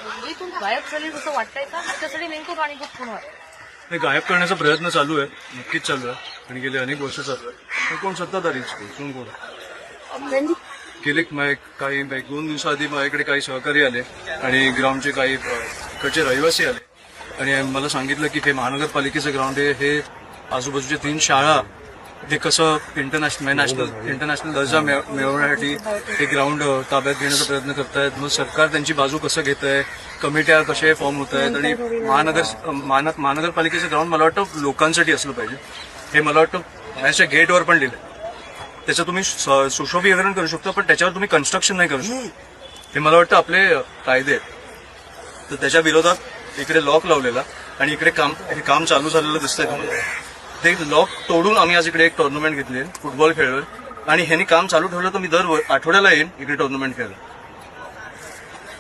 मुंबईतून गायब झाली असं वाटतंय का? त्याच्यासाठी नेमकं कारणीभूत कोण आहे? हे गायब करण्याचा प्रयत्न चालू आहे, नक्कीच चालू आहे आणि गेले अनेक वर्ष चालू आहे. पण कोण सत्ताधारीच कोण गेले काही 2 दिवसाआधी माझ्याकडे काही सहकारी आले आणि ग्राउंडचे काही इकडचे रहिवासी आले आणि मला सांगितलं की हे महानगरपालिकेचं ग्राउंड आहे, हे आजूबाजूच्या 3 शाळा हे कसं इंटरनॅशनल दर्जा मिळवण्यासाठी हे ग्राउंड ताब्यात घेण्याचा प्रयत्न करतायत. मग सरकार त्यांची बाजू कसं घेत आहे, कमिट्या कशा फॉर्म होत आहेत आणि महानगरपालिकेचं ग्राउंड मला वाटतं लोकांसाठी असलं पाहिजे. हे मला वाटतं बाहेरच्या गेटवर पण लिहिलं. त्याचं तुम्ही सुशोभीकरण करू शकता, पण त्याच्यावर तुम्ही कन्स्ट्रक्शन नाही करू शकता. हे मला वाटतं आपले कायदे आहेत. तर त्याच्या विरोधात इकडे लॉक लावलेला आणि इकडे काम चालू झालेलं दिसतंय. ते लॉक तोडून आम्ही आज इकडे एक टुर्नामेंट घेतली, फुटबॉल खेळलोय आणि ह्यांनी काम चालू ठेवलं तर मी दर आठवड्याला येईन इकडे टुर्नामेंट खेळायला.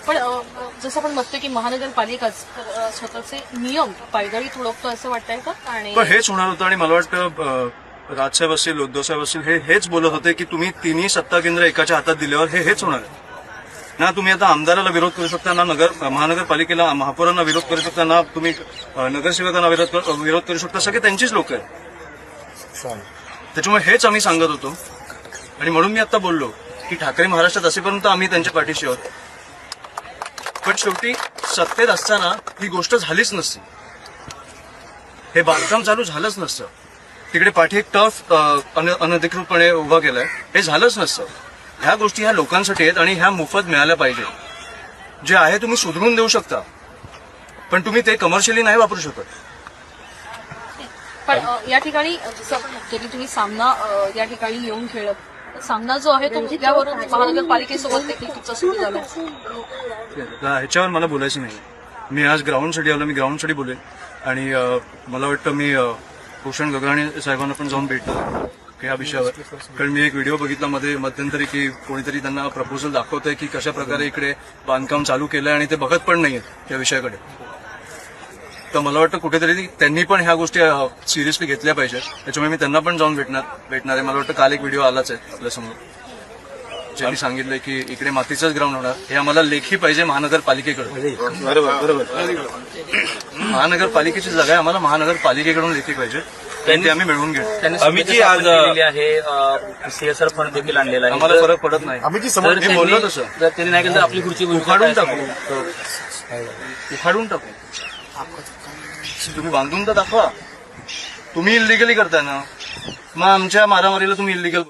पण जसं आपण बघतोय की महानगरपालिका स्वतःचे नियम पायदळी तुडवतो असं वाटतंय का? आणि पण हेच होणार होतं आणि मला वाटतं राजसाहेब असतील, उद्धवसाहेब असतील हेच बोलत होते की तुम्ही तिन्ही सत्ता केंद्र एकाच्या हातात दिल्यावर हेच होणार आहे ना. तुम्ही आता आमदाराला विरोध करू शकता ना, महानगरपालिकेला महापौरांना विरोध करू शकता ना, तुम्ही नगरसेवकांना विरोध करू शकता. सगळे त्यांचीच लोक आहेत. त्याच्यामुळे हेच आम्ही सांगत होतो आणि म्हणून मी आता बोललो की ठाकरे महाराष्ट्रात असेपर्यंत आम्ही त्यांच्या पाठीशी आहोत. पण शेवटी सत्तेत असताना ही गोष्ट झालीच नसती, हे बांधकाम चालू झालंच नसतं. तिकडे पाठी एक टफ अनधिकृतपणे उभा केलाय, हे झालंच नसतं. ह्या गोष्टी ह्या लोकांसाठी आहेत आणि ह्या मोफत मिळाल्या पाहिजे. जे आहे तुम्ही सुधरून देऊ शकता, पण तुम्ही ते कमर्शियली नाही वापरू शकत. पण या ठिकाणी जसं आपण बघतो की तुम्ही सामना या ठिकाणी येऊन खेळत, सामना जो आहे तो मुद्द्यावरून महानगरपालिकेसोबत देखील तुमचा सुरू झाला. ह्याच्यावर मला बोलायचं नाही. मी आज ग्राउंडसाठी आलो, मी ग्राउंडसाठी बोलेन आणि मला वाटतं मी भूषण गगराणे साहेबांना पण जाऊन भेटतो या विषयावर. कारण मी एक व्हिडिओ बघितला मध्यंतरी की कोणीतरी त्यांना प्रपोजल दाखवतंय की कशा प्रकारे इकडे बांधकाम चालू केलंय आणि ते बघत पण नाहीयेत या विषयाकडे. तर मला वाटतं कुठेतरी त्यांनी पण ह्या गोष्टी सिरियसली घेतल्या पाहिजेत. त्याच्यामुळे मी त्यांना पण जाऊन भेटणार आहे. मला वाटतं काल एक व्हिडिओ आलाच आहे आपल्यासमोर, ज्यांनी सांगितलंय की इकडे मातीचंच ग्राउंड होणार. हे आम्हाला लेखी पाहिजे महानगरपालिकेकडून. महानगरपालिकेची जागा आहे, आम्हाला महानगरपालिकेकडून लेखी पाहिजे. ते आम्ही मिळवून घेऊ. आम्ही आज आहे सीएसआर फंड देखील आणलेला आहे. आम्हाला फरक पडत नाही. मी बोललो तसं जर त्यांनी नाही केलं तर आपली खुर्ची उखाडून टाकू. तुम्ही बांधून तर दाखवा. तुम्ही इल्लिगली करताय ना, मग आमच्या मारामारीला तुम्ही इल्लिगल